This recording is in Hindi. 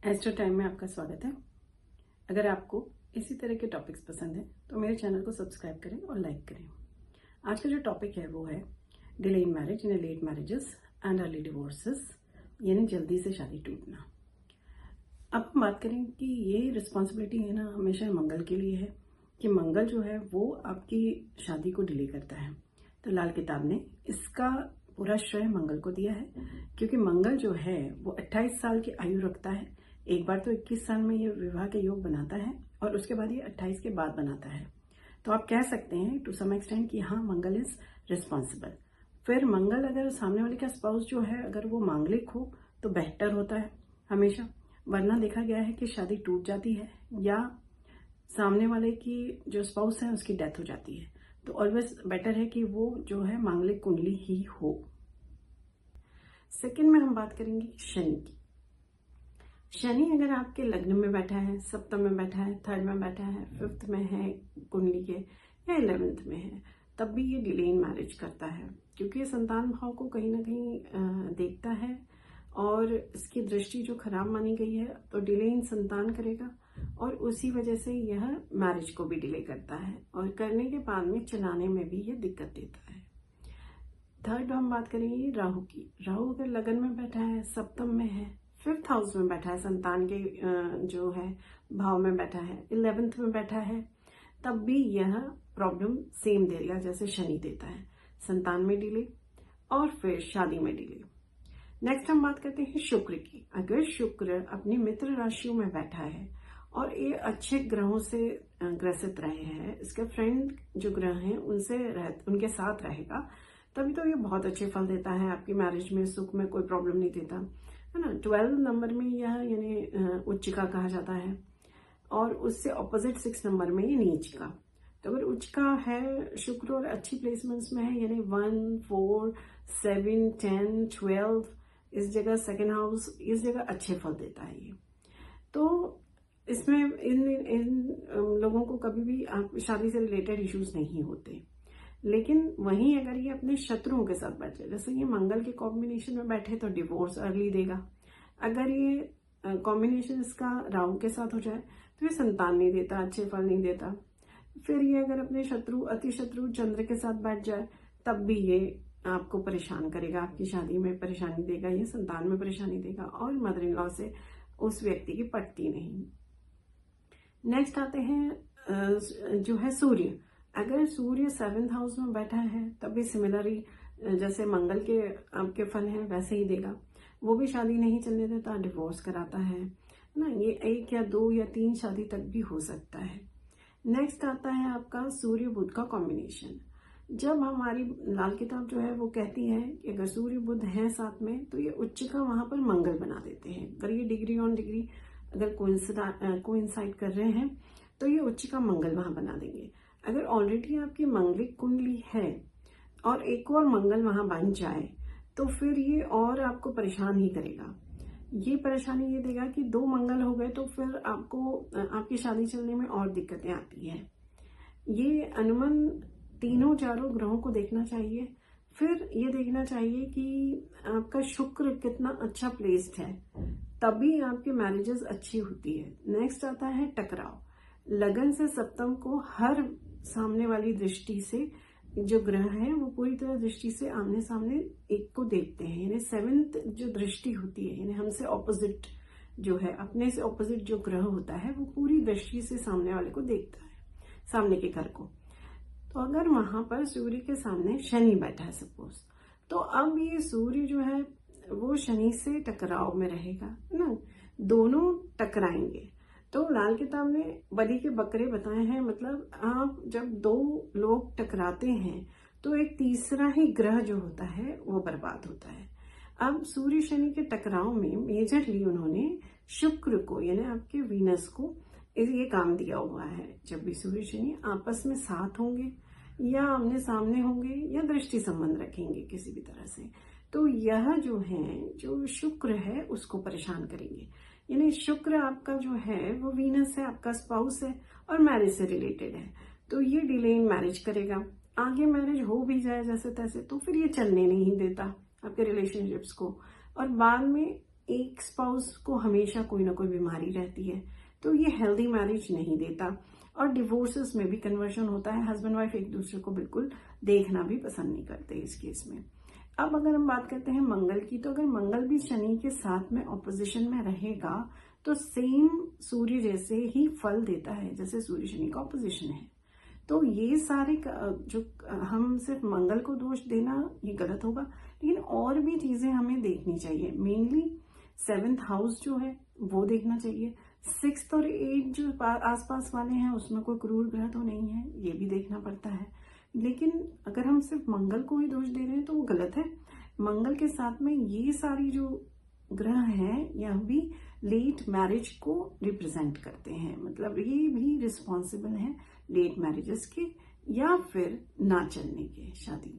एस्ट्रो टाइम में आपका स्वागत है। अगर आपको इसी तरह के टॉपिक्स पसंद हैं तो मेरे चैनल को सब्सक्राइब करें और लाइक करें। आज का जो टॉपिक है वो है डिले इन मैरिज यानी late marriages and early divorces, यानी जल्दी से शादी टूटना। अब हम बात करें कि ये रिस्पॉन्सिबिलिटी है ना हमेशा मंगल के लिए है कि मंगल जो है वो आपकी शादी को डिले करता है। तो लाल किताब ने इसका पूरा श्रेय मंगल को दिया है, क्योंकि मंगल जो है वो 28 साल की आयु रखता है। एक बार तो 21 साल में ये विवाह के योग बनाता है और उसके बाद ये 28 के बाद बनाता है। तो आप कह सकते हैं टू सम एक्सटेंट कि हाँ, मंगल इज रिस्पॉन्सिबल। फिर मंगल अगर सामने वाले का स्पाउस जो है अगर वो मांगलिक हो तो बेहतर होता है हमेशा, वरना देखा गया है कि शादी टूट जाती है या सामने वाले की जो स्पाउस है उसकी डेथ हो जाती है। तो ऑलवेज बेटर है कि वो जो है मांगलिक कुंडली ही हो। सेकंड में हम बात करेंगे शनि की। शनि अगर आपके लग्न में बैठा है, सप्तम में बैठा है, थर्ड में बैठा है, फिफ्थ में है कुंडली के, या 11th में है, तब भी ये डिले इन मैरिज करता है, क्योंकि ये संतान भाव को कहीं ना कहीं देखता है और इसकी दृष्टि जो खराब मानी गई है तो डिले इन संतान करेगा और उसी वजह से यह मैरिज को भी डिले करता है और करने के बाद में चलाने में भी ये दिक्कत देता है। थर्ड हम बात करेंगे राहु की। राहु अगर लगन में बैठा है, सप्तम में है, 5th हाउस में बैठा है, संतान के जो है भाव में बैठा है, 11th में बैठा है, तब भी यह प्रॉब्लम सेम देगा जैसे शनि देता है, संतान में डिले और फिर शादी में डिले। नेक्स्ट हम बात करते हैं शुक्र की। अगर शुक्र अपनी मित्र राशियों में बैठा है और ये अच्छे ग्रहों से ग्रसित रहे हैं, इसके फ्रेंड जो ग्रह हैं उनके साथ रहेगा, तभी तो ये बहुत अच्छे फल देता है। आपकी मैरिज में सुख में कोई प्रॉब्लम नहीं देता है ना। 12 नंबर में यह यानी उच्चिका कहा जाता है और उससे ऑपोजिट 6 नंबर में ये नीचिका। तो अगर उच्चिका है शुक्र और अच्छी प्लेसमेंट्स में है, यानी 1, 4, 7, 10, 12, इस जगह सेकेंड हाउस, इस जगह अच्छे फल देता है ये। तो इसमें इन लोगों को कभी भी शादी से रिलेटेड इश्यूज नहीं होते। लेकिन वहीं अगर ये अपने शत्रुओं के साथ बैठे, जैसे ये मंगल के कॉम्बिनेशन में बैठे तो डिवोर्स अर्ली देगा। अगर ये कॉम्बिनेशन इसका राहु के साथ हो जाए तो ये संतान नहीं देता, अच्छे फल नहीं देता। फिर ये अगर अपने अति शत्रु चंद्र के साथ बैठ जाए तब भी ये आपको परेशान करेगा, आपकी शादी में परेशानी देगा, ये संतान में परेशानी देगा और मदर इन लॉ से उस व्यक्ति की पटती नहीं। नेक्स्ट आते हैं जो है सूर्य। अगर सूर्य 7th हाउस में बैठा है तब भी सिमिलरली जैसे मंगल के आपके फल हैं वैसे ही देगा। वो भी शादी नहीं चलने देता, डिवोर्स कराता है ना। ये 1 या 2 या 3 शादी तक भी हो सकता है। नेक्स्ट आता है आपका सूर्य बुध का कॉम्बिनेशन। जब हमारी लाल किताब जो है वो कहती है कि अगर सूर्य बुध है साथ में तो ये उच्चिका वहां पर मंगल बना देते हैं। अगर ये डिग्री ऑन डिग्री अगर कोइंसाइड कर रहे हैं तो ये उच्चिका मंगल वहां बना देंगे। अगर ऑलरेडी आपकी मंगलिक कुंडली है और एक और मंगल वहां बन जाए तो फिर ये और आपको परेशान ही करेगा। ये परेशानी ये देगा कि 2 मंगल हो गए तो फिर आपको आपकी शादी चलने में और दिक्कतें आती है। ये अनुमान तीनों चारों ग्रहों को देखना चाहिए। फिर ये देखना चाहिए कि आपका शुक्र कितना अच्छा प्लेस्ड है, तभी आपकी मैरिजेस अच्छी होती है। नेक्स्ट आता है टकराव। लगन से सप्तम को हर सामने वाली दृष्टि से जो ग्रह है वो पूरी तरह दृष्टि से आमने सामने एक को देखते हैं, यानी 7th जो दृष्टि होती है, यानी हमसे ऑपोजिट जो है, अपने से ऑपोजिट जो ग्रह होता है वो पूरी दृष्टि से सामने वाले को देखता है, सामने के घर को। तो अगर वहां पर सूर्य के सामने शनि बैठा है सपोज, तो अब ये सूर्य जो है वो शनि से टकराव में रहेगा ना, दोनों टकराएंगे। तो लाल किताब ने बलि के बकरे बताए हैं, मतलब आप जब 2 लोग टकराते हैं तो एक तीसरा ही ग्रह जो होता है वो बर्बाद होता है। अब सूर्य शनि के टकराव में मेजरली उन्होंने शुक्र को यानी आपके वीनस को ये काम दिया हुआ है। जब भी सूर्य शनि आपस में साथ होंगे या आमने सामने होंगे या दृष्टि संबंध रखेंगे किसी भी तरह से, तो यह जो है जो शुक्र है उसको परेशान करेंगे। यानी शुक्र आपका जो है वो वीनस है, आपका स्पाउस है और मैरिज से रिलेटेड है, तो ये डिले इन मैरिज करेगा। आगे मैरिज हो भी जाए जैसे तैसे तो फिर ये चलने नहीं देता आपके रिलेशनशिप्स को, और बाद में एक स्पाउस को हमेशा कोई ना कोई बीमारी रहती है, तो ये हेल्दी मैरिज नहीं देता। और डिवोर्सेस में भी कन्वर्शन होता है, हस्बैंड वाइफ एक दूसरे को बिल्कुल देखना भी पसंद नहीं करते इस केस में। अब अगर हम बात करते हैं मंगल की, तो अगर मंगल भी शनि के साथ में ऑपोजिशन में रहेगा तो सेम सूर्य जैसे ही फल देता है जैसे सूर्य शनि का ऑपोजिशन है। तो ये सारे जो हम सिर्फ मंगल को दोष देना ये गलत होगा, लेकिन और भी चीजें हमें देखनी चाहिए। मेनली 7th हाउस जो है वो देखना चाहिए। 6th और 8 जो आसपास वाले हैं उसमें कोई क्रूर ग्रह तो नहीं है, ये भी देखना पड़ता है। लेकिन अगर हम सिर्फ मंगल को ही दोष दे रहे हैं तो वो गलत है। मंगल के साथ में ये सारी जो ग्रह हैं यह भी लेट मैरिज को रिप्रेजेंट करते हैं, मतलब ये भी रिस्पॉन्सिबल है लेट मैरिजेस के या फिर ना चलने के शादी।